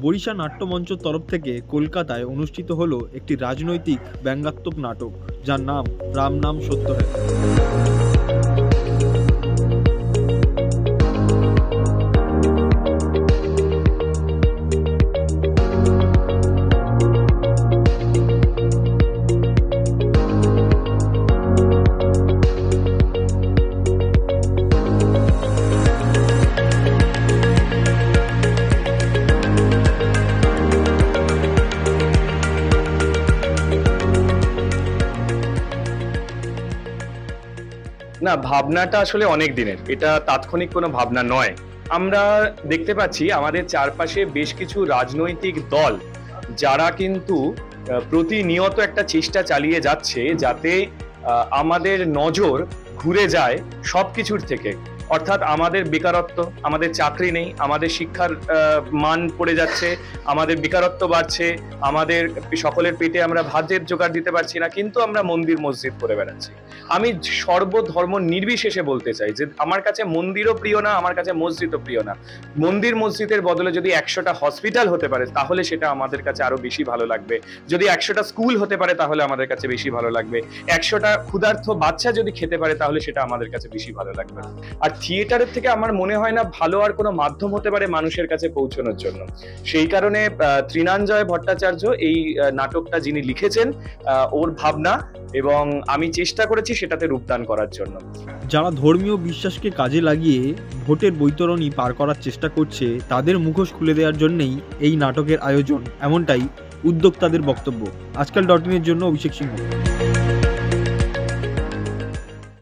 বরিশা নাট্যমঞ্চের তরফ থেকে কলকাতায় অনুষ্ঠিত হলো একটি রাজনৈতিক ব্যঙ্গাত্মক নাটক, যার নাম রাম নাম সত্য হ্যায়। না, ভাবনাটা আসলে অনেক দিনের, এটা তাৎক্ষণিক কোনো ভাবনা নয়। আমরা দেখতে পাচ্ছি আমাদের চারপাশে বেশ কিছু রাজনৈতিক দল যারা কিন্তু প্রতিনিয়ত একটা চেষ্টা চালিয়ে যাচ্ছে যাতে আমাদের নজর ঘুরে যায় সবকিছুর থেকে। অর্থাৎ আমাদের বেকারত্ব, আমাদের চাকরি নেই, আমাদের শিক্ষার মান পড়ে যাচ্ছে, আমাদের বেকারত্ব বাড়ছে, আমাদের সকলের পেটে আমরা ভাতের জোগাড় দিতে পারছি না, কিন্তু আমরা মন্দির মসজিদ করে বেড়াচ্ছি। আমি সর্বধর্ম নির্বিশেষে বলতে চাই যে আমার কাছে মন্দিরও প্রিয় না, আমার কাছে মসজিদও প্রিয় না। মন্দির মসজিদের বদলে যদি 100টা হসপিটাল হতে পারে তাহলে সেটা আমাদের কাছে আরো বেশি ভালো লাগবে। যদি 100টা স্কুল হতে পারে তাহলে আমাদের কাছে বেশি ভালো লাগবে। 100টা ক্ষুধার্ত বাচ্চা যদি খেতে পারে তাহলে সেটা আমাদের কাছে বেশি ভালো লাগবে। আর থিয়েটারের থেকে আমার মনে হয় না ভালো আর কোনো মাধ্যম হতে পারে মানুষের কাছে পৌঁছানোর জন্য। সেই কারণে ত্রিনাঞ্জয় ভট্টাচার্য এই নাটকটা যিনি লিখেছেন, ওর ভাবনা, এবং আমি চেষ্টা করেছি সেটাতে রূপদান করার জন্য। যারা ধর্মীয় বিশ্বাসকে কাজে লাগিয়ে ভোটের বৈতরণী পার করার চেষ্টা করছে তাদের মুখোশ খুলে দেওয়ার জন্যই এই নাটকের আয়োজন, এমনটাই উদ্যোক্তাদের বক্তব্য। আজকাল.in এর জন্য অভিষেক সিংহ।